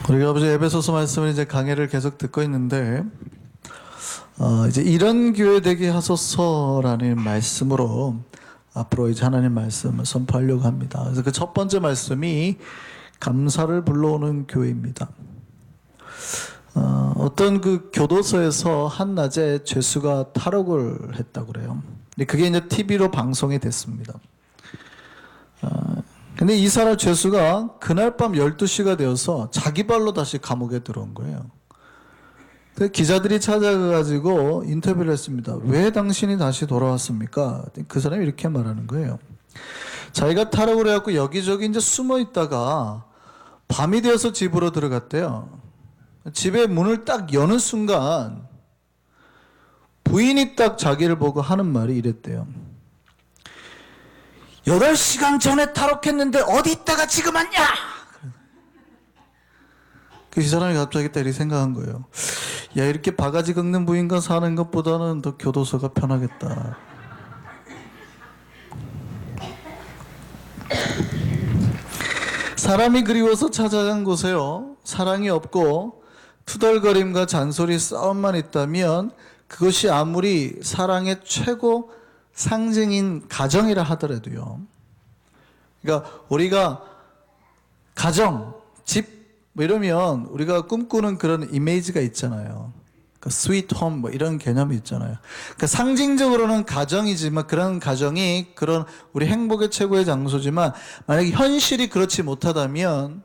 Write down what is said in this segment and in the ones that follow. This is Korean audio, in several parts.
우리가 아버지 에베소서 말씀을 이제 강해를 계속 듣고 있는데, 이제 이런 교회 되게 하소서라는 말씀으로 앞으로 이제 하나님 말씀을 선포하려고 합니다. 그래서 그 첫 번째 말씀이 감사를 불러오는 교회입니다. 어떤 그 교도소에서 한낮에 죄수가 탈옥을 했다고 그래요. 근데 그게 이제 TV로 방송이 됐습니다. 근데 이 사람 죄수가 그날 밤 12시가 되어서 자기 발로 다시 감옥에 들어온 거예요. 기자들이 찾아가가지고 인터뷰를 했습니다. 왜 당신이 다시 돌아왔습니까? 그 사람이 이렇게 말하는 거예요. 자기가 탈옥을 해갖고 여기저기 이제 숨어 있다가 밤이 되어서 집으로 들어갔대요. 집에 문을 딱 여는 순간 부인이 딱 자기를 보고 하는 말이 이랬대요. 8시간 전에 탈옥했는데 어디 있다가 지금 왔냐? 그 사람이 갑자기 딱 이렇게 생각한 거예요. 야, 이렇게 바가지 긁는 부인과 사는 것보다는 더 교도소가 편하겠다. 사람이 그리워서 찾아간 곳에요, 사랑이 없고 투덜거림과 잔소리 싸움만 있다면 그것이 아무리 사랑의 최고 상징인 가정이라 하더라도요. 그러니까 우리가 가정, 집 뭐 이러면 우리가 꿈꾸는 그런 이미지가 있잖아요. 그 스위트 홈 뭐 이런 개념이 있잖아요. 그러니까 상징적으로는 가정이지만 그런 가정이 그런 우리 행복의 최고의 장소지만 만약에 현실이 그렇지 못하다면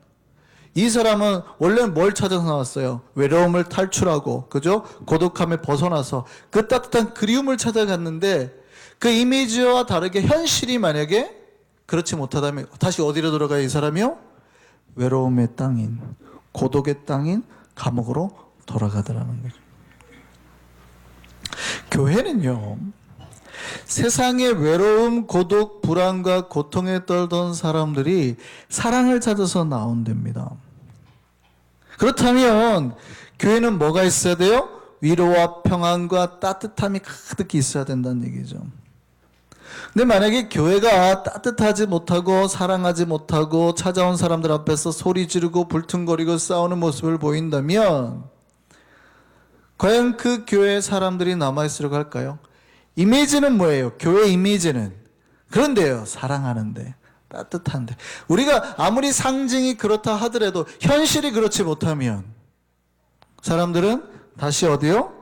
이 사람은 원래는 뭘 찾아서 나왔어요? 외로움을 탈출하고, 그죠? 고독함에 벗어나서 그 따뜻한 그리움을 찾아갔는데 그 이미지와 다르게 현실이 만약에 그렇지 못하다면 다시 어디로 돌아가요, 이 사람이요? 외로움의 땅인, 고독의 땅인 감옥으로 돌아가더라는 거죠. 교회는요, 세상의 외로움, 고독, 불안과 고통에 떨던 사람들이 사랑을 찾아서 나온 데입니다. 그렇다면 교회는 뭐가 있어야 돼요? 위로와 평안과 따뜻함이 가득히 있어야 된다는 얘기죠. 근데 만약에 교회가 따뜻하지 못하고 사랑하지 못하고 찾아온 사람들 앞에서 소리 지르고 불퉁거리고 싸우는 모습을 보인다면 과연 그 교회에 사람들이 남아있으려고 할까요? 이미지는 뭐예요? 교회 이미지는 그런데요, 사랑하는데, 따뜻한데, 우리가 아무리 상징이 그렇다 하더라도 현실이 그렇지 못하면 사람들은 다시 어디요?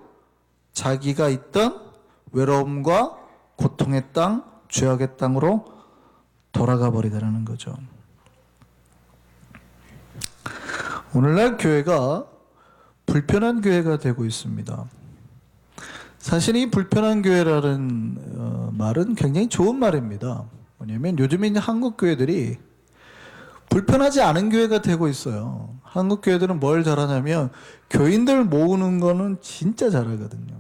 자기가 있던 외로움과 고통의 땅, 죄악의 땅으로 돌아가 버리더라는 거죠. 오늘날 교회가 불편한 교회가 되고 있습니다. 사실 이 불편한 교회라는 말은 굉장히 좋은 말입니다. 뭐냐면 요즘에 이제 한국 교회들이 불편하지 않은 교회가 되고 있어요. 한국 교회들은 뭘 잘하냐면 교인들 모으는 거는 진짜 잘하거든요.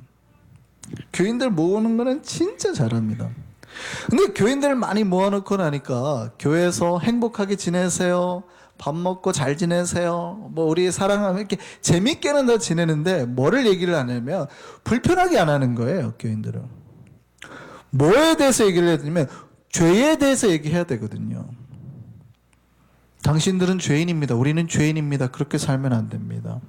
교인들 모으는 거는 진짜 잘합니다. 근데 교인들 많이 모아놓고 나니까 교회에서 행복하게 지내세요, 밥 먹고 잘 지내세요, 뭐 우리 사랑하면 이렇게 재밌게는 다 지내는데 뭐를 얘기를 하냐면 불편하게 안 하는 거예요. 교인들은 뭐에 대해서 얘기를 해야 되냐면 죄에 대해서 얘기해야 되거든요. 당신들은 죄인입니다, 우리는 죄인입니다, 그렇게 살면 안 됩니다.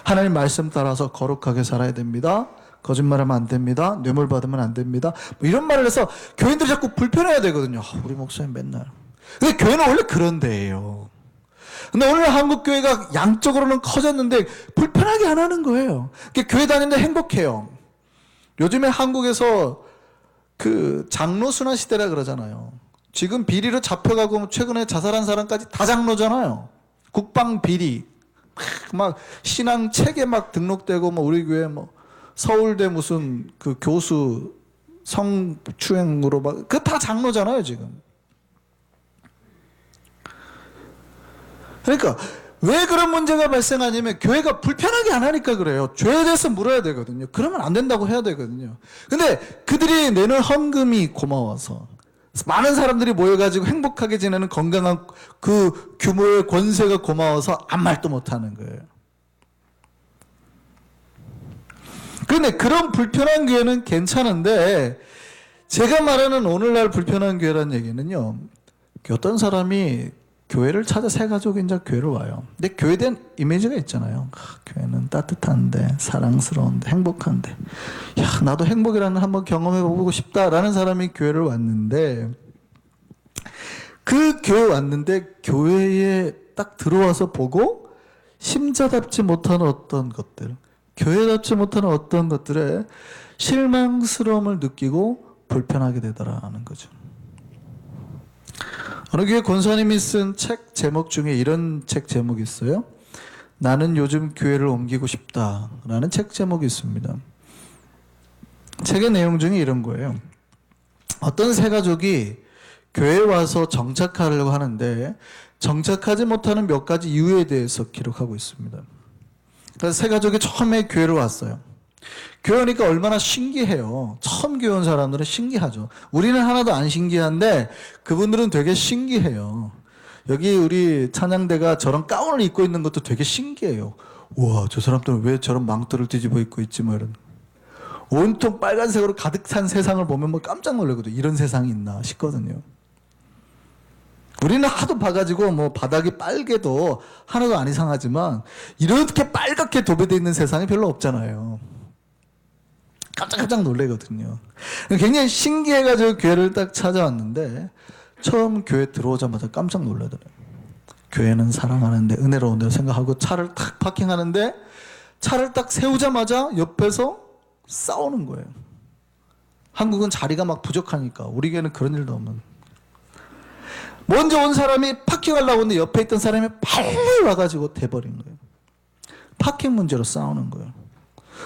하나님 말씀 따라서 거룩하게 살아야 됩니다, 거짓말하면 안 됩니다, 뇌물 받으면 안 됩니다, 뭐 이런 말을 해서 교인들이 자꾸 불편해야 되거든요. 우리 목사님 맨날. 근데 교회는 원래 그런 데예요. 근데 오늘 한국 교회가 양적으로는 커졌는데 불편하게 안 하는 거예요. 교회 다니는데 행복해요. 요즘에 한국에서 그 장로 순환 시대라 그러잖아요. 지금 비리로 잡혀가고 최근에 자살한 사람까지 다 장로잖아요. 국방 비리 막 신앙 책에 막 등록되고 뭐 우리 교회 뭐 서울대 무슨 그 교수 성추행으로 막 그 다 장로잖아요 지금. 그러니까 왜 그런 문제가 발생하냐면 교회가 불편하게 안 하니까 그래요. 죄에 대해서 물어야 되거든요. 그러면 안 된다고 해야 되거든요. 근데 그들이 내는 헌금이 고마워서 많은 사람들이 모여가지고 행복하게 지내는 건강한 그 규모의 권세가 고마워서 아무 말도 못하는 거예요. 그런데 그런 불편한 교회는 괜찮은데 제가 말하는 오늘날 불편한 교회라는 얘기는요, 어떤 사람이 교회를 찾아 새 가족이 이제 교회를 와요. 근데 교회에 대한 이미지가 있잖아요. 교회는 따뜻한데, 사랑스러운데, 행복한데, 야, 나도 행복이라는 걸 한번 경험해보고 싶다라는 사람이 교회를 왔는데, 그 교회 왔는데, 교회에 딱 들어와서 보고, 심자답지 못하는 어떤 것들, 교회답지 못하는 어떤 것들에 실망스러움을 느끼고 불편하게 되더라는 거죠. 어느 교회 권사님이 쓴 책 제목 중에 이런 책 제목이 있어요. 나는 요즘 교회를 옮기고 싶다라는 책 제목이 있습니다. 책의 내용 중에 이런 거예요. 어떤 새 가족이 교회에 와서 정착하려고 하는데 정착하지 못하는 몇 가지 이유에 대해서 기록하고 있습니다. 그래서 새 가족이 처음에 교회를 왔어요. 교회 오니까 얼마나 신기해요. 처음 교회 온 사람들은 신기하죠. 우리는 하나도 안 신기한데 그분들은 되게 신기해요. 여기 우리 찬양대가 저런 가운을 입고 있는 것도 되게 신기해요. 우와, 저 사람들은 왜 저런 망토를 뒤집어 입고 있지 뭐 이런. 온통 빨간색으로 가득 찬 세상을 보면 뭐 깜짝 놀라거든요. 이런 세상이 있나 싶거든요. 우리는 하도 봐가지고 뭐 바닥이 빨개도 하나도 안 이상하지만 이렇게 빨갛게 도배되어 있는 세상이 별로 없잖아요. 깜짝깜짝 놀래거든요. 굉장히 신기해가지고 교회를 딱 찾아왔는데 처음 교회 들어오자마자 깜짝 놀라더라고요. 교회는 사랑하는데 은혜로운데 생각하고 차를 탁 파킹하는데 차를 딱 세우자마자 옆에서 싸우는 거예요. 한국은 자리가 막 부족하니까 우리 교회는 그런 일도 없는. 먼저 온 사람이 파킹하려고 했는데 옆에 있던 사람이 빨리 와가지고 대버린 거예요. 파킹 문제로 싸우는 거예요.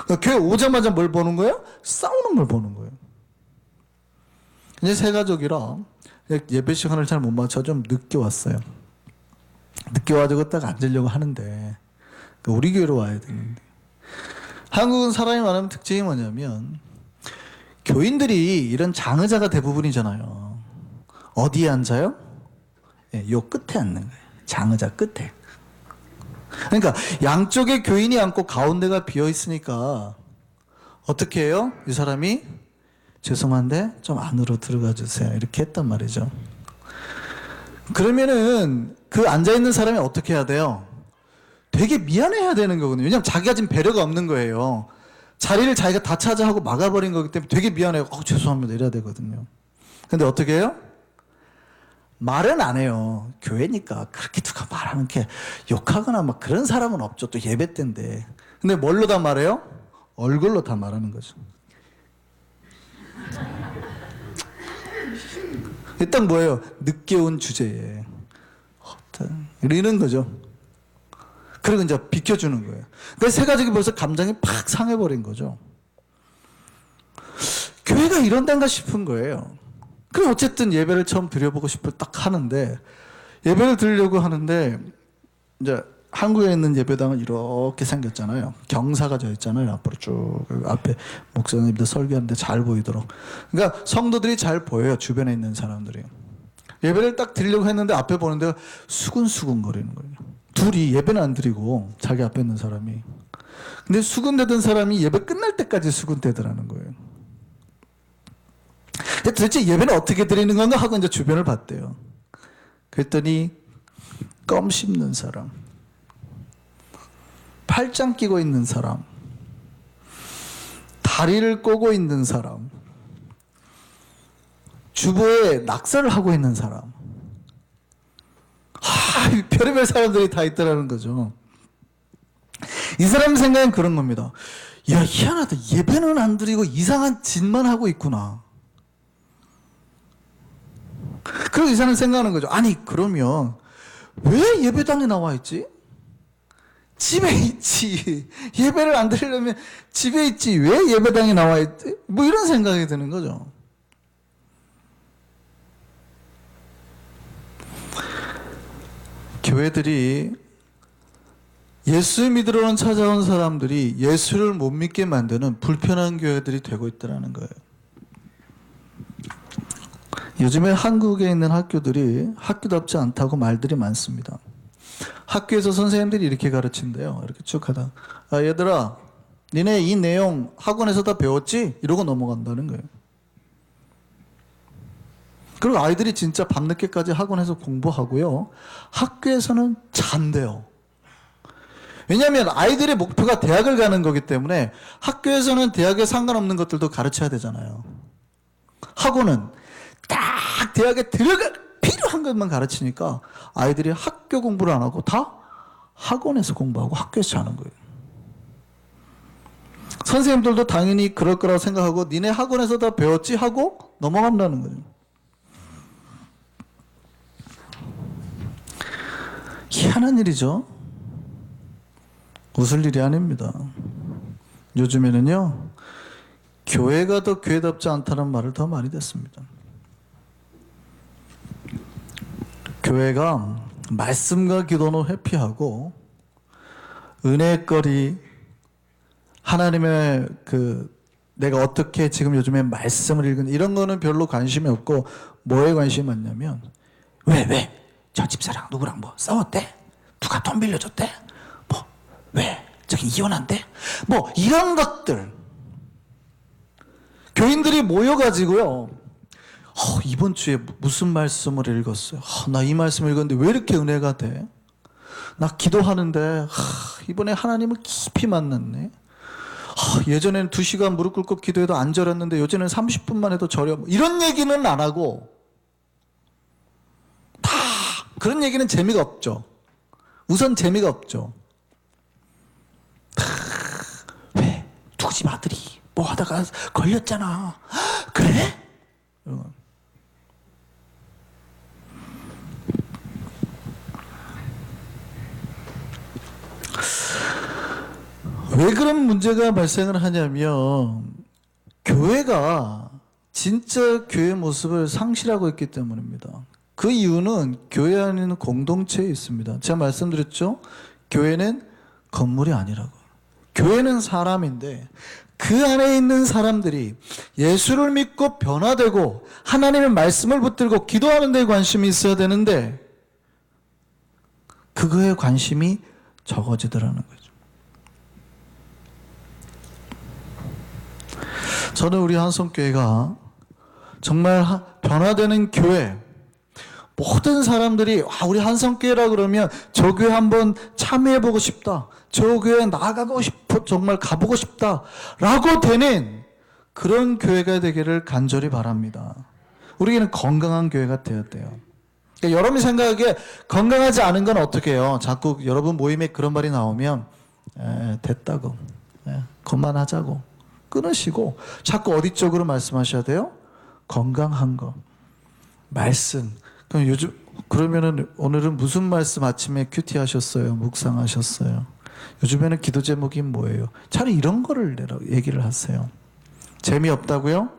그러니까 교회 오자마자 뭘 보는 거예요? 싸우는 걸 보는 거예요. 이제 새 가족이라 예배 시간을 잘 못 맞춰 좀 늦게 왔어요. 늦게 와가지고 딱 앉으려고 하는데 우리 교회로 와야 되는데 한국은 사람이 많으면 특징이 뭐냐면 교인들이 이런 장의자가 대부분이잖아요. 어디에 앉아요? 예, 요 끝에 앉는 거예요. 장의자 끝에. 그러니까 양쪽에 교인이 앉고 가운데가 비어 있으니까 어떻게 해요? 이 사람이 죄송한데 좀 안으로 들어가 주세요. 이렇게 했단 말이죠. 그러면은 그 앉아 있는 사람이 어떻게 해야 돼요? 되게 미안해야 되는 거거든요. 왜냐면 자기가 지금 배려가 없는 거예요. 자리를 자기가 다 차지하고 막아버린 거기 때문에 되게 미안해요. 죄송합니다. 이래야 되거든요. 근데 어떻게 해요? 말은 안 해요. 교회니까 그렇게 누가 말하는 게 욕하거나 막 그런 사람은 없죠. 또 예배 때인데. 근데 뭘로 다 말해요? 얼굴로 다 말하는 거죠. 일단 뭐예요? 늦게 온 주제에 이러는 거죠. 그리고 이제 비켜주는 거예요. 그래서 새 가족이 벌써 감정이 팍 상해버린 거죠. 교회가 이런 데인가 싶은 거예요. 그럼 어쨌든 예배를 처음 드려보고 싶을 딱 하는데 예배를 드리려고 하는데 이제 한국에 있는 예배당은 이렇게 생겼잖아요. 경사가 져 있잖아요. 앞으로 쭉 앞에 목사님들 설교하는데 잘 보이도록. 그러니까 성도들이 잘 보여요. 주변에 있는 사람들이. 예배를 딱 드리려고 했는데 앞에 보는 데가 수근수근 거리는 거예요. 둘이 예배는 안 드리고 자기 앞에 있는 사람이. 근데 수근대던 사람이 예배 끝날 때까지 수근대더라는 거예요. 도대체 예배는 어떻게 드리는 건가 하고 이제 주변을 봤대요. 그랬더니 껌 씹는 사람, 팔짱 끼고 있는 사람, 다리를 꼬고 있는 사람, 주보에 낙서를 하고 있는 사람. 별의별 사람들이 다 있더라는 거죠. 이 사람 생각은 그런 겁니다. 야, 희한하다. 예배는 안 드리고 이상한 짓만 하고 있구나. 그리고 이 사람은 생각하는 거죠. 아니, 그러면 왜 예배당에 나와 있지? 집에 있지. 예배를 안 드리려면 집에 있지. 왜 예배당에 나와 있지? 뭐 이런 생각이 드는 거죠. 교회들이 예수 믿으러 찾아온 사람들이 예수를 못 믿게 만드는 불편한 교회들이 되고 있다는 거예요. 요즘에 한국에 있는 학교들이 학교답지 않다고 말들이 많습니다. 학교에서 선생님들이 이렇게 가르친대요. 이렇게 쭉 하다. 얘들아, 니네 이 내용 학원에서 다 배웠지? 이러고 넘어간다는 거예요. 그리고 아이들이 진짜 밤늦게까지 학원에서 공부하고요. 학교에서는 잔대요. 왜냐하면 아이들의 목표가 대학을 가는 거기 때문에 학교에서는 대학에 상관없는 것들도 가르쳐야 되잖아요. 학원은 딱 대학에 들어갈 필요한 것만 가르치니까 아이들이 학교 공부를 안 하고 다 학원에서 공부하고 학교에서 자는 거예요. 선생님들도 당연히 그럴 거라고 생각하고 니네 학원에서 다 배웠지 하고 넘어간다는 거죠. 희한한 일이죠. 웃을 일이 아닙니다. 요즘에는요, 교회가 더 교회답지 않다는 말을 더 많이 듣습니다. 교회가 말씀과 기도는 회피하고 은혜거리, 하나님의 내가 어떻게 지금 요즘에 말씀을 읽은 이런 거는 별로 관심이 없고 뭐에 관심이 많냐면 왜? 저 집사랑 누구랑 뭐 싸웠대? 누가 돈 빌려줬대? 뭐 왜? 저기 이혼한대? 뭐 이런 것들. 교인들이 모여가지고요, 이번 주에 무슨 말씀을 읽었어요? 나 이 말씀을 읽었는데 왜 이렇게 은혜가 돼? 나 기도하는데 이번에 하나님을 깊이 만났네. 예전에는 2시간 무릎 꿇고 기도해도 안 절였는데 요즘에는 30분만 해도 절여. 이런 얘기는 안 하고 다 그런 얘기는 재미가 없죠. 우선 재미가 없죠. 왜? 누구 집 아들이 뭐 하다가 걸렸잖아. 그래? 왜 그런 문제가 발생을 하냐면 교회가 진짜 교회 모습을 상실하고 있기 때문입니다. 그 이유는 교회 안에 있는 공동체에 있습니다. 제가 말씀드렸죠? 교회는 건물이 아니라고. 교회는 사람인데 그 안에 있는 사람들이 예수를 믿고 변화되고 하나님의 말씀을 붙들고 기도하는 데 관심이 있어야 되는데 그거에 관심이 적어지더라는 거죠. 저는 우리 한성교회가 정말 변화되는 교회, 모든 사람들이 우리 한성교회라 그러면 저 교회 한번 참여해보고 싶다, 저 교회 나가고 싶어, 정말 가보고 싶다 라고 되는 그런 교회가 되기를 간절히 바랍니다. 우리에게는 건강한 교회가 되어야 돼요. 그러니까 여러분이 생각하기에 건강하지 않은 건 어떻게 해요? 자꾸 여러분 모임에 그런 말이 나오면 됐다고, 그만하자고 끊으시고 자꾸 어디 쪽으로 말씀하셔야 돼요? 건강한 거, 말씀. 그럼 그러면은 오늘은 무슨 말씀 아침에 큐티 하셨어요? 묵상하셨어요? 요즘에는 기도 제목이 뭐예요? 차라리 이런 거를 얘기를 하세요. 재미없다고요?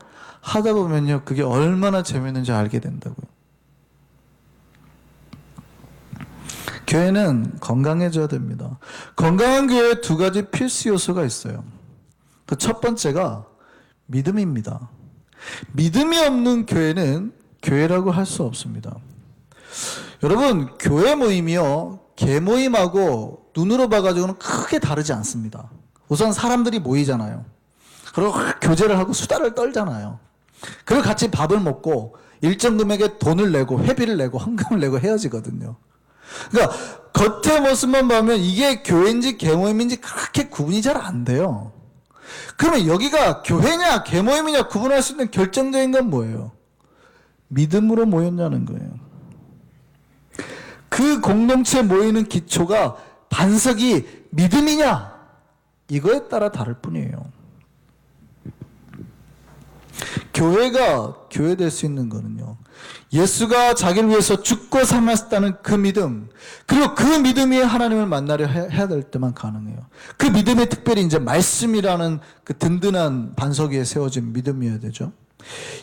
하다 보면요, 그게 얼마나 재미있는지 알게 된다고요. 교회는 건강해져야 됩니다. 건강한 교회에 2가지 필수 요소가 있어요. 그 첫 번째가 믿음입니다. 믿음이 없는 교회는 교회라고 할 수 없습니다. 여러분, 교회 모임이요, 개 모임하고 눈으로 봐가지고는 크게 다르지 않습니다. 우선 사람들이 모이잖아요. 그리고 교제를 하고 수다를 떨잖아요. 그리고 같이 밥을 먹고 일정 금액의 돈을 내고 회비를 내고 헌금을 내고 헤어지거든요. 그러니까 겉의 모습만 보면 이게 교회인지 개 모임인지 그렇게 구분이 잘 안 돼요. 그러면 여기가 교회냐 개모임이냐 구분할 수 있는 결정적인 건 뭐예요? 믿음으로 모였냐는 거예요. 그 공동체에 모이는 기초가 반석이 믿음이냐 이거에 따라 다를 뿐이에요. 교회가 교회될 수 있는 거는요, 예수가 자기를 위해서 죽고 사셨다는 그 믿음, 그리고 그 믿음 위에 하나님을 만나려 해야 될 때만 가능해요. 그 믿음에 특별히 이제 말씀이라는 그 든든한 반석 위에 세워진 믿음이어야 되죠.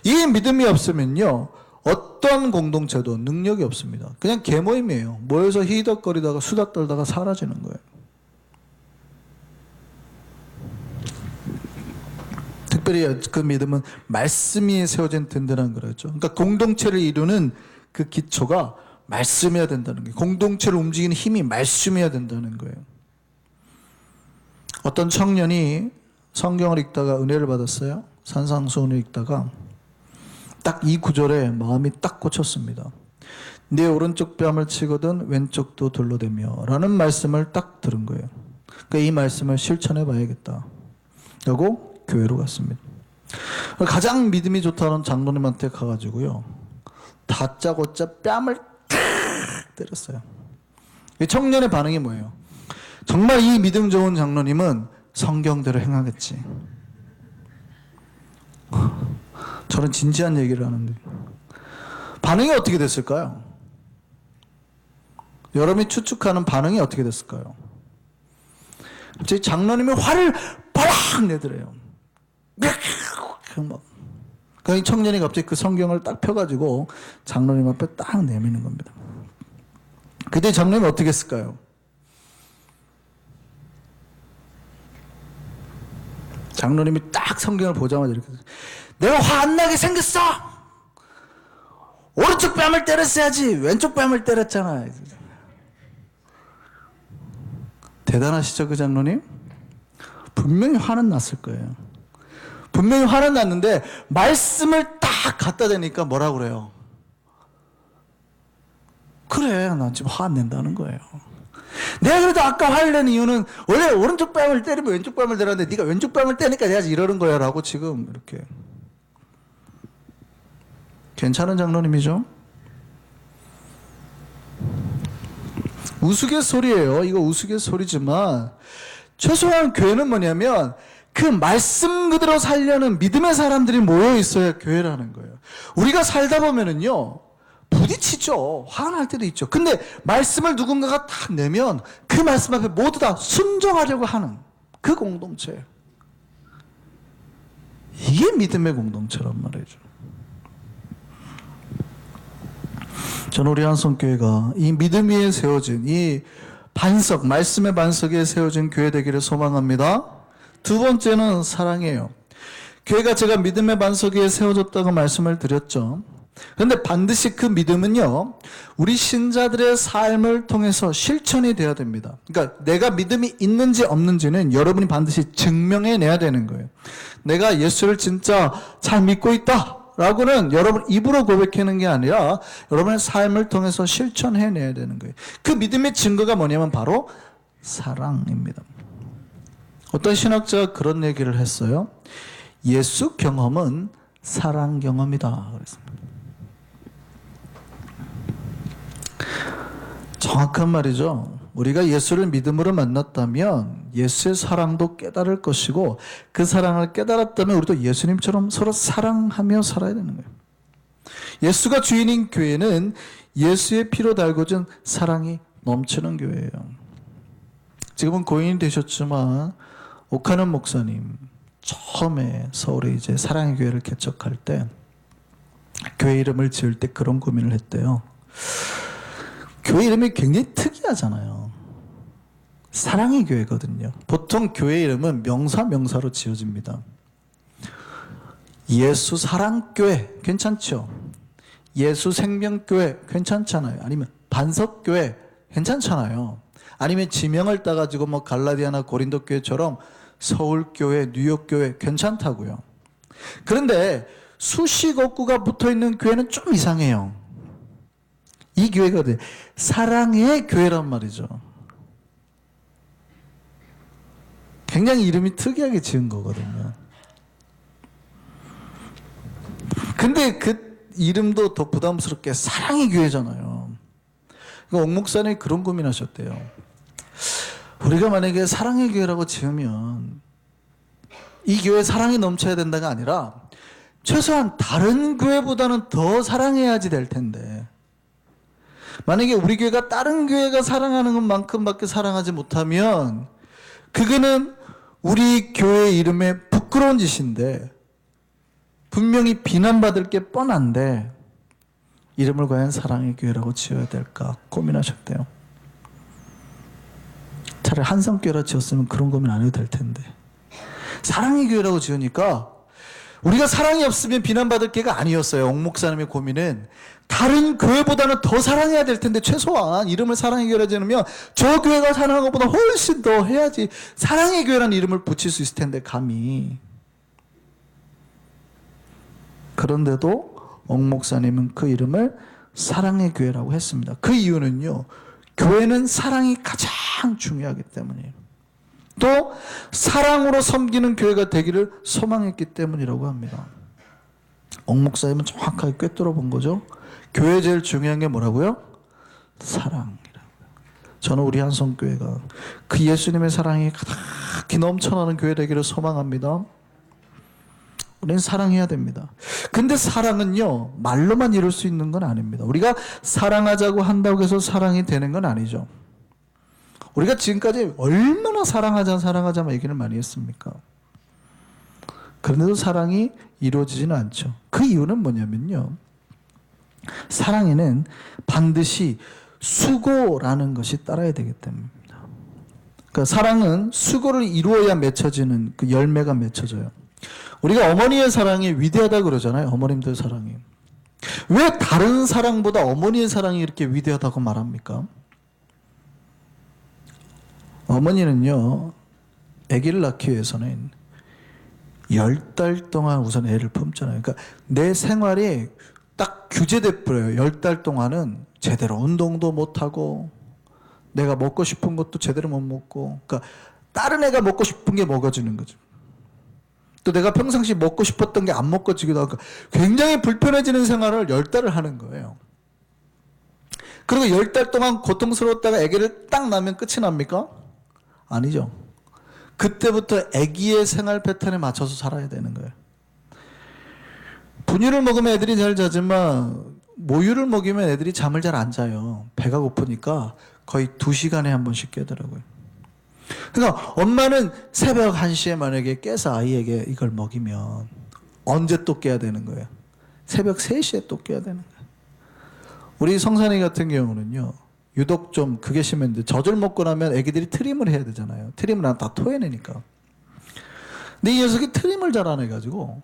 이 믿음이 없으면요, 어떤 공동체도 능력이 없습니다. 그냥 개모임이에요. 모여서 히덕거리다가 수다 떨다가 사라지는 거예요. 특별히 그 믿음은 말씀 위에 세워진 든든한 거라죠. 그러니까 공동체를 이루는 그 기초가 말씀이어야 된다는 거예요. 공동체를 움직이는 힘이 말씀이어야 된다는 거예요. 어떤 청년이 성경을 읽다가 은혜를 받았어요. 산상수훈을 읽다가 딱 이 구절에 마음이 딱 꽂혔습니다. 내 오른쪽 뺨을 치거든 왼쪽도 둘러대며 라는 말씀을 딱 들은 거예요. 그러니까 이 말씀을 실천해 봐야겠다 라고 교회로 갔습니다. 가장 믿음이 좋다는 장로님한테 가가지고요, 다짜고짜 뺨을 탁 때렸어요. 청년의 반응이 뭐예요? 정말 이 믿음 좋은 장로님은 성경대로 행하겠지. 저는 진지한 얘기를 하는데 반응이 어떻게 됐을까요? 여러분이 추측하는 반응이 어떻게 됐을까요? 갑자기 장로님이 화를 팍 내더래요. 이 청년이 갑자기 그 성경을 딱 펴가지고 장로님 앞에 딱 내미는 겁니다. 그때 장로님이 어떻게 했을까요? 장로님이 딱 성경을 보자마자 이렇게, 내가 화 안 나게 생겼어! 오른쪽 뺨을 때렸어야지 왼쪽 뺨을 때렸잖아. 대단하시죠, 그 장로님? 분명히 화는 났을 거예요. 분명히 화는 났는데 말씀을 딱 갖다 대니까 뭐라고 그래요? 그래, 난 지금 화 안 낸다는 거예요. 내가 그래도 아까 화를 낸 이유는 원래 오른쪽 뺨을 때리면 왼쪽 뺨을 때렸는데 네가 왼쪽 뺨을 때니까 내가 이러는 거야 라고 지금 이렇게. 괜찮은 장로님이죠? 우스갯소리예요. 이거 우스갯소리지만 최소한 교회는 뭐냐면 그 말씀 그대로 살려는 믿음의 사람들이 모여 있어야 교회라는 거예요. 우리가 살다 보면은요, 부딪히죠. 화가 날 때도 있죠. 근데 말씀을 누군가가 딱 내면 그 말씀 앞에 모두 다 순종하려고 하는 그 공동체, 이게 믿음의 공동체란 말이죠. 저는 우리 한성교회가 이 믿음 위에 세워진 이 반석, 말씀의 반석에 세워진 교회 되기를 소망합니다. 두 번째는 사랑이에요. 교회가 제가 믿음의 반석 위에 세워졌다고 말씀을 드렸죠. 그런데 반드시 그 믿음은요, 우리 신자들의 삶을 통해서 실천이 되어야 됩니다. 그러니까 내가 믿음이 있는지 없는지는 여러분이 반드시 증명해내야 되는 거예요. 내가 예수를 진짜 잘 믿고 있다 라고는 여러분 입으로 고백하는 게 아니라 여러분의 삶을 통해서 실천해내야 되는 거예요. 그 믿음의 증거가 뭐냐면 바로 사랑입니다. 어떤 신학자가 그런 얘기를 했어요. 예수 경험은 사랑 경험이다 그랬습니다. 정확한 말이죠. 우리가 예수를 믿음으로 만났다면 예수의 사랑도 깨달을 것이고, 그 사랑을 깨달았다면 우리도 예수님처럼 서로 사랑하며 살아야 되는 거예요. 예수가 주인인 교회는 예수의 피로 달궈진 사랑이 넘치는 교회예요. 지금은 고인이 되셨지만 오카는 목사님 처음에 서울에 이제 사랑의 교회를 개척할 때 교회 이름을 지을 때 그런 고민을 했대요. 교회 이름이 굉장히 특이하잖아요. 사랑의 교회거든요. 보통 교회 이름은 명사로 지어집니다. 예수 사랑교회 괜찮죠? 예수 생명교회 괜찮잖아요. 아니면 반석교회 괜찮잖아요. 아니면 지명을 따가지고 뭐 갈라디아나 고린도 교회처럼 서울교회, 뉴욕교회 괜찮다고요. 그런데 수식어구가 붙어있는 교회는 좀 이상해요. 이 교회가 사랑의 교회란 말이죠. 굉장히 이름이 특이하게 지은 거거든요. 근데 그 이름도 더 부담스럽게 사랑의 교회잖아요. 그러니까 옥 목사님이 그런 고민하셨대요. 우리가 만약에 사랑의 교회라고 지으면 이 교회 사랑이 넘쳐야 된다가 아니라 최소한 다른 교회보다는 더 사랑해야지 될 텐데, 만약에 우리 교회가 다른 교회가 사랑하는 것만큼밖에 사랑하지 못하면 그거는 우리 교회 이름에 부끄러운 짓인데, 분명히 비난받을 게 뻔한데 이름을 과연 사랑의 교회라고 지어야 될까 고민하셨대요. 차라리 한성교회라 지었으면 그런 고민 안 해도 될 텐데, 사랑의 교회라고 지으니까 우리가 사랑이 없으면 비난받을 게가 아니었어요. 옥 목사님의 고민은 다른 교회보다는 더 사랑해야 될 텐데 최소한 이름을 사랑의 교회라 지으면 저 교회가 사랑하는 것보다 훨씬 더 해야지 사랑의 교회라는 이름을 붙일 수 있을 텐데 감히. 그런데도 옥 목사님은 그 이름을 사랑의 교회라고 했습니다. 그 이유는요, 교회는 사랑이 가장 중요하기 때문이에요. 또 사랑으로 섬기는 교회가 되기를 소망했기 때문이라고 합니다. 옥 목사님은 정확하게 꿰뚫어 본 거죠. 교회에 제일 중요한 게 뭐라고요? 사랑이라고요. 저는 우리 한성교회가 그 예수님의 사랑이 가득히 넘쳐나는 교회 되기를 소망합니다. 우리는 사랑해야 됩니다. 근데 사랑은요, 말로만 이룰 수 있는 건 아닙니다. 우리가 사랑하자고 한다고 해서 사랑이 되는 건 아니죠. 우리가 지금까지 얼마나 사랑하자만 얘기를 많이 했습니까? 그런데도 사랑이 이루어지지는 않죠. 그 이유는 뭐냐면요, 사랑에는 반드시 수고라는 것이 따라야 되기 때문입니다. 그러니까 사랑은 수고를 이루어야 맺혀지는 그 열매가 맺혀져요. 우리가 어머니의 사랑이 위대하다 그러잖아요. 어머님들 사랑이. 왜 다른 사랑보다 어머니의 사랑이 이렇게 위대하다고 말합니까? 어머니는요, 아기를 낳기 위해서는 10달 동안 우선 애를 품잖아요. 그러니까 내 생활이 딱 규제돼 버려요. 10달 동안은 제대로 운동도 못하고 내가 먹고 싶은 것도 제대로 못 먹고, 그러니까 다른 애가 먹고 싶은 게 먹어지는 거죠. 또 내가 평상시 먹고 싶었던 게 안 먹어지기도 하고 굉장히 불편해지는 생활을 10달을 하는 거예요. 그리고 10달 동안 고통스러웠다가 아기를 딱 낳으면 끝이 납니까? 아니죠. 그때부터 아기의 생활 패턴에 맞춰서 살아야 되는 거예요. 분유를 먹으면 애들이 잘 자지만 모유를 먹이면 애들이 잠을 잘 안 자요. 배가 고프니까 거의 2시간에 한 번씩 깨더라고요. 그러니까 엄마는 새벽 1시에 만약에 깨서 아이에게 이걸 먹이면 언제 또 깨야 되는 거예요? 새벽 3시에 또 깨야 되는 거예요. 우리 성산이 같은 경우는요, 유독 좀 그게 심했는데, 젖을 먹고 나면 애기들이 트림을 해야 되잖아요. 트림을 하면 다 토해내니까. 근데 이 녀석이 트림을 잘 안 해가지고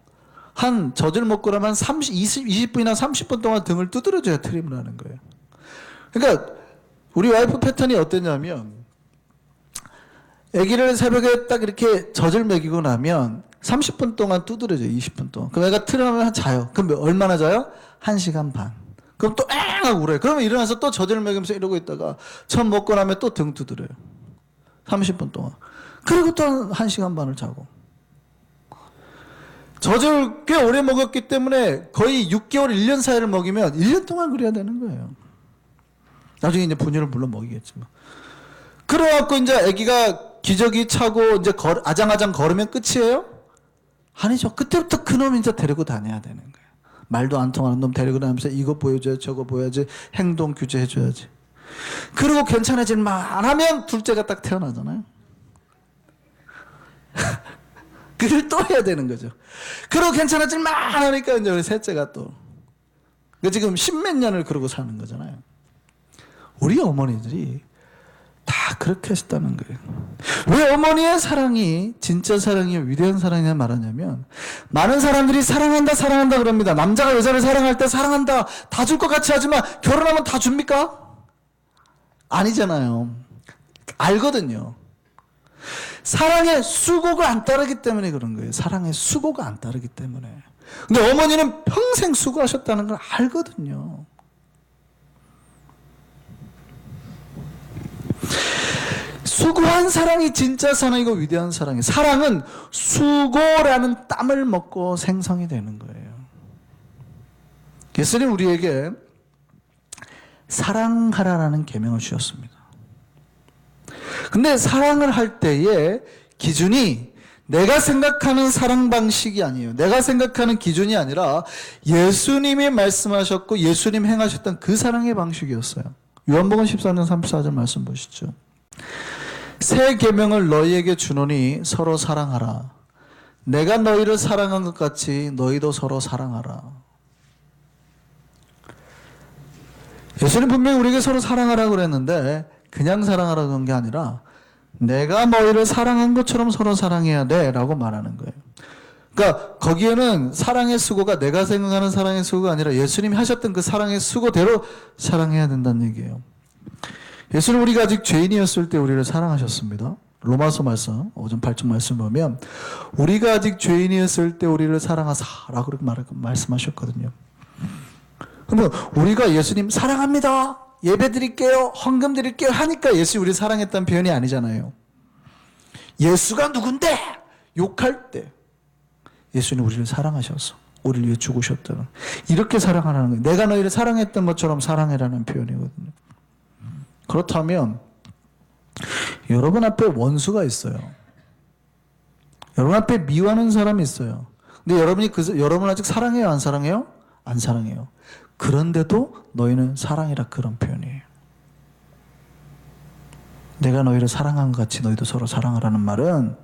한 젖을 먹고 나면 20분이나 30분 동안 등을 두드려줘야 트림을 하는 거예요. 그러니까 우리 와이프 패턴이 어땠냐면, 아기를 새벽에 딱 이렇게 젖을 먹이고 나면 30분 동안 두드려줘요. 20분 동안. 그럼 애가 트림하면 자요. 그럼 얼마나 자요? 1시간 반. 그럼 또 엥 하고 울어요. 그러면 일어나서 또 젖을 먹이면서 이러고 있다가 젖 먹고 나면 또 등 두드려요. 30분 동안. 그리고 또 1시간 반을 자고. 젖을 꽤 오래 먹었기 때문에 거의 6개월, 1년 사이를 먹이면 1년 동안 그래야 되는 거예요. 나중에 이제 분유를 물론 먹이겠지만. 그래갖고 이제 아기가 기저귀 차고 이제 아장아장 걸으면 끝이에요? 아니죠. 그때부터 그놈 이제 데리고 다녀야 되는 거예요. 말도 안 통하는 놈 데리고 다니면서 이거 보여줘야 저거 보여야지, 행동 규제해줘야지. 그리고 괜찮아질만 하면 둘째가 딱 태어나잖아요. 그걸 또 해야 되는 거죠. 그리고 괜찮아질만 하니까 이제 우리 셋째가 또. 지금 10몇 년을 그러고 사는 거잖아요. 우리 어머니들이 다 그렇게 하셨다는 거예요. 왜 어머니의 사랑이 진짜 사랑이 위대한 사랑이냐 말하냐면, 많은 사람들이 사랑한다 그럽니다. 남자가 여자를 사랑할 때 사랑한다 다 줄 것 같이 하지만 결혼하면 다 줍니까? 아니잖아요. 알거든요. 사랑의 수고가 안 따르기 때문에 그런 거예요. 사랑의 수고가 안 따르기 때문에. 근데 어머니는 평생 수고하셨다는 걸 알거든요. 수고한 사랑이 진짜 사랑이고 위대한 사랑이에요. 사랑은 수고라는 땀을 먹고 생성이 되는 거예요. 예수님 우리에게 사랑하라라는 계명을 주셨습니다. 근데 사랑을 할 때의 기준이 내가 생각하는 사랑 방식이 아니에요. 내가 생각하는 기준이 아니라 예수님이 말씀하셨고 예수님 행하셨던 그 사랑의 방식이었어요. 요한복음 14장 34절 말씀 보시죠. 새 계명을 너희에게 주노니 서로 사랑하라. 내가 너희를 사랑한 것 같이 너희도 서로 사랑하라. 예수님 분명히 우리에게 서로 사랑하라고 그랬는데 그냥 사랑하라고 한 게 아니라 내가 너희를 사랑한 것처럼 서로 사랑해야 돼 라고 말하는 거예요. 그러니까 거기에는 사랑의 수고가 내가 생각하는 사랑의 수고가 아니라 예수님이 하셨던 그 사랑의 수고대로 사랑해야 된다는 얘기예요. 예수는 우리가 아직 죄인이었을 때 우리를 사랑하셨습니다. 로마서 말씀 5장 8절 말씀 보면 우리가 아직 죄인이었을 때 우리를 사랑하사라고 말씀하셨거든요. 그러면 우리가 예수님 사랑합니다, 예배 드릴게요, 헌금 드릴게요 하니까 예수님 우리 사랑했다는 표현이 아니잖아요. 예수가 누군데? 욕할 때 예수님 우리를 사랑하셔서 우리를 위해 죽으셨다는, 이렇게 사랑하라는 거예요. 내가 너희를 사랑했던 것처럼 사랑해라는 표현이거든요. 그렇다면 여러분 앞에 원수가 있어요. 여러분 앞에 미워하는 사람이 있어요. 근데 여러분 아직 사랑해요, 안 사랑해요? 안 사랑해요. 그런데도 너희는 사랑이라, 그런 표현이에요. 내가 너희를 사랑한 것 같이 너희도 서로 사랑하라는 말은,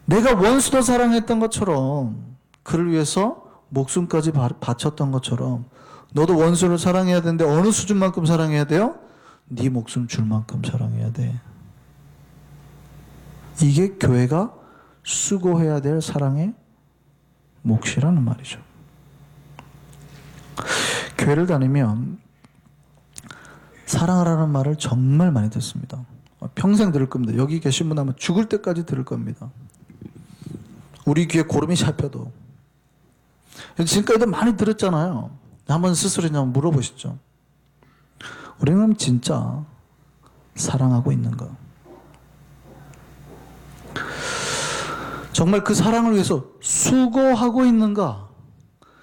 내가 원수도 사랑했던 것처럼, 그를 위해서 목숨까지 바쳤던 것처럼 너도 원수를 사랑해야 되는데 어느 수준만큼 사랑해야 돼요? 네 목숨 줄 만큼 사랑해야 돼. 이게 교회가 수고해야 될 사랑의 몫이라는 말이죠. 교회를 다니면 사랑하라는 말을 정말 많이 듣습니다. 평생 들을 겁니다. 여기 계신 분 하면 죽을 때까지 들을 겁니다. 우리 귀에 고름이 잡혀도. 지금까지도 많이 들었잖아요. 한번 스스로 한번 물어보시죠. 우리는 진짜 사랑하고 있는가? 정말 그 사랑을 위해서 수고하고 있는가?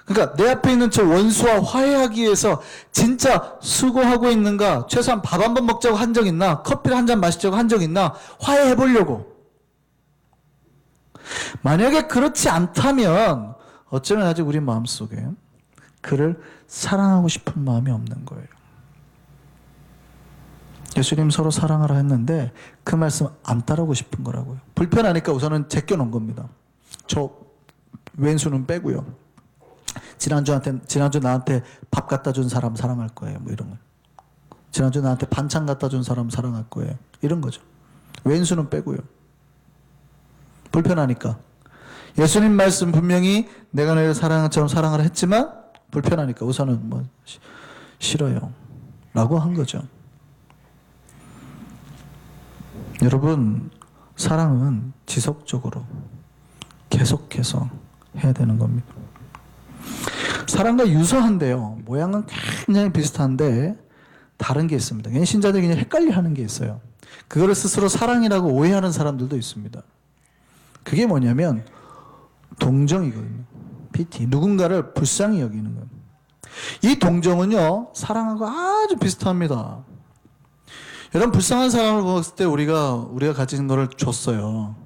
그러니까 내 앞에 있는 저 원수와 화해하기 위해서 진짜 수고하고 있는가? 최소한 밥 한 번 먹자고 한 적 있나? 커피를 한 잔 마시자고 한 적 있나? 화해해 보려고. 만약에 그렇지 않다면 어쩌면 아직 우리 마음속에 그를 사랑하고 싶은 마음이 없는 거예요. 예수님 서로 사랑하라 했는데 그 말씀 안 따르고 싶은 거라고요. 불편하니까 우선은 제껴놓은 겁니다. 저 왼수는 빼고요. 지난주 나한테 밥 갖다 준 사람 사랑할 거예요. 뭐 이런 거. 지난주 나한테 반찬 갖다 준 사람 사랑할 거예요. 이런 거죠. 왼수는 빼고요. 불편하니까. 예수님 말씀 분명히 내가 너희를 사랑한 것처럼 사랑하라 했지만 불편하니까 우선은 뭐 싫어요 라고 한 거죠. 여러분, 사랑은 지속적으로 계속해서 해야 되는 겁니다. 사랑과 유사한데요, 모양은 굉장히 비슷한데 다른 게 있습니다. 신자들이 그냥 헷갈려하는 게 있어요. 그거를 스스로 사랑이라고 오해하는 사람들도 있습니다. 그게 뭐냐면 동정이거든요. pity. 누군가를 불쌍히 여기는 거예요. 이 동정은요, 사랑하고 아주 비슷합니다. 여러분, 불쌍한 사람을 봤을 때 우리가 가진 거를 줬어요.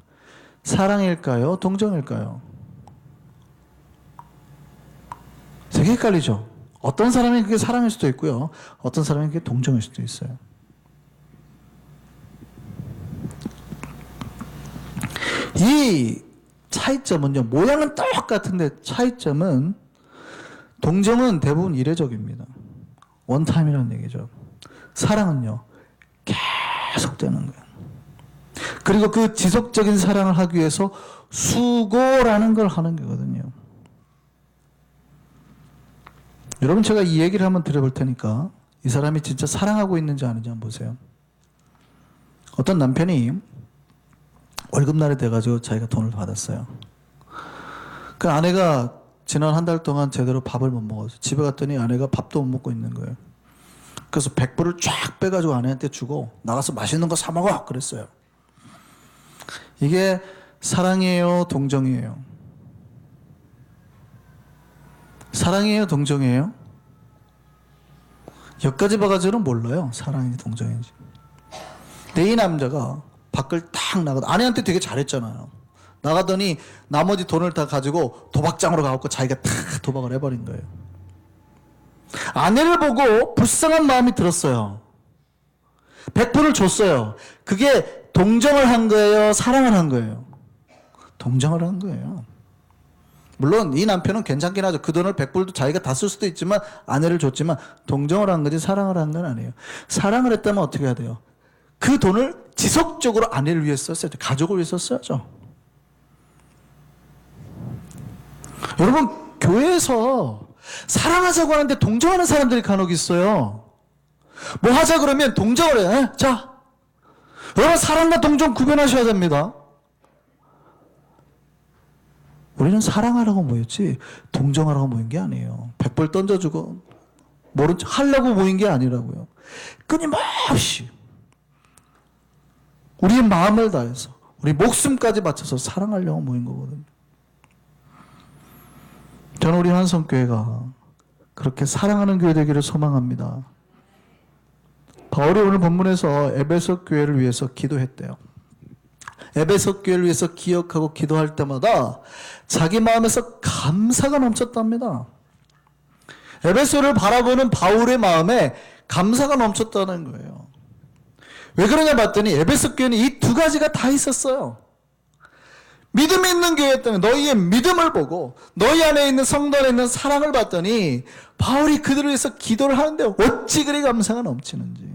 사랑일까요? 동정일까요? 되게 헷갈리죠? 어떤 사람이 그게 사랑일 수도 있고요. 어떤 사람이 그게 동정일 수도 있어요. 이 차이점은요, 모양은 똑같은데 차이점은, 동정은 대부분 이례적입니다. 원타임이라는 얘기죠. 사랑은요, 계속되는 거예요. 그리고 그 지속적인 사랑을 하기 위해서 수고라는 걸 하는 거거든요. 여러분, 제가 이 얘기를 한번 드려볼 테니까 이 사람이 진짜 사랑하고 있는지 아닌지 한번 보세요. 어떤 남편이 월급날이 돼가지고 자기가 돈을 받았어요. 그 아내가 지난 한 달 동안 제대로 밥을 못 먹어서 집에 갔더니 아내가 밥도 못 먹고 있는 거예요. 그래서 100불을 쫙 빼가지고 아내한테 주고 나가서 맛있는 거 사 먹어 그랬어요. 이게 사랑이에요, 동정이에요? 사랑이에요, 동정이에요? 여기까지 봐가지고는 몰라요, 사랑인지 동정인지. 근데 이 남자가 밖을 딱 나가다, 아내한테 되게 잘했잖아요. 나가더니 나머지 돈을 다 가지고 도박장으로 가고 자기가 탁 도박을 해버린 거예요. 아내를 보고 불쌍한 마음이 들었어요. 100불을 줬어요. 그게 동정을 한 거예요, 사랑을 한 거예요? 동정을 한 거예요. 물론 이 남편은 괜찮긴 하죠. 그 돈을 100불도 자기가 다 쓸 수도 있지만 아내를 줬지만 동정을 한 거지 사랑을 한 건 아니에요. 사랑을 했다면 어떻게 해야 돼요? 그 돈을 지속적으로 아내를 위해 썼어야죠. 가족을 위해 썼어야죠. 여러분, 교회에서 사랑하자고 하는데 동정하는 사람들이 간혹 있어요. 뭐 하자 그러면 동정을 해. 자, 여러분, 사랑과 동정 구별하셔야 됩니다. 우리는 우리는 사랑하라고 모였지 동정하라고 모인 게 아니에요. 100불 던져주고 모른 척 하려고 모인 게 아니라고요. 끊임없이 우리의 마음을 다해서 우리 목숨까지 바쳐서 사랑하려고 모인 거거든요. 저는 우리 한성교회가 그렇게 사랑하는 교회 되기를 소망합니다. 바울이 오늘 본문에서 에베소 교회를 위해서 기도했대요. 에베소 교회를 위해서 기억하고 기도할 때마다 자기 마음에서 감사가 넘쳤답니다. 에베소를 바라보는 바울의 마음에 감사가 넘쳤다는 거예요. 왜 그러냐 봤더니 에베소 교회는 이 두 가지가 다 있었어요. 믿음이 있는 교회였다면 너희의 믿음을 보고 너희 안에 있는 성도 안에 있는 사랑을 봤더니 바울이 그들을 위해서 기도를 하는데 어찌 그리 감사가 넘치는지.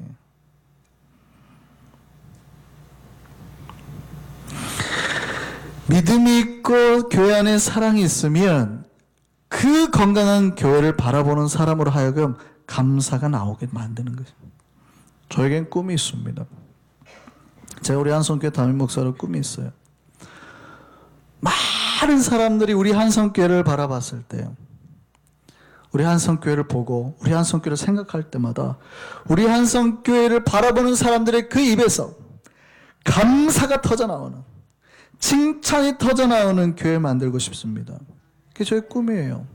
믿음이 있고 교회 안에 사랑이 있으면 그 건강한 교회를 바라보는 사람으로 하여금 감사가 나오게 만드는 거죠. 저에겐 꿈이 있습니다. 제가 우리 한성교회 담임 목사로 꿈이 있어요. 많은 사람들이 우리 한성교회를 바라봤을 때, 우리 한성교회를 보고 우리 한성교회를 생각할 때마다 우리 한성교회를 바라보는 사람들의 그 입에서 감사가 터져나오는, 칭찬이 터져나오는 교회 만들고 싶습니다. 그게 저의 꿈이에요.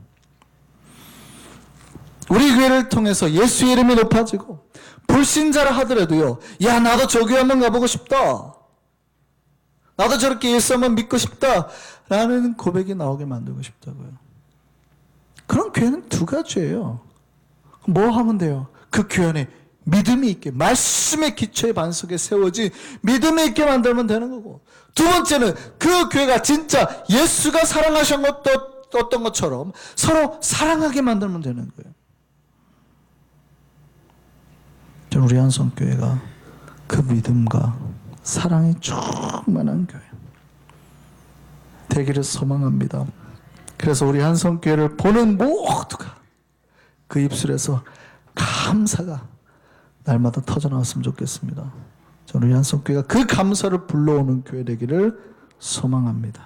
우리 교회를 통해서 예수 이름이 높아지고 불신자라 하더라도요, 야 나도 저 교회 한번 가보고 싶다, 나도 저렇게 예수 한번 믿고 싶다 라는 고백이 나오게 만들고 싶다고요. 그런 교회는 두 가지예요. 뭐 하면 돼요? 그 교회 안에 믿음이 있게, 말씀의 기초의 반석에 세워지 믿음이 있게 만들면 되는 거고, 두 번째는 그 교회가 진짜 예수가 사랑하셨던 것처럼 서로 사랑하게 만들면 되는 거예요. 저는 우리 한성교회가 그 믿음과 사랑이 충만한 교회 되기를 소망합니다. 그래서 우리 한성교회를 보는 모두가 그 입술에서 감사가 날마다 터져나왔으면 좋겠습니다. 저는 우리 한성교회가 그 감사를 불러오는 교회 되기를 소망합니다.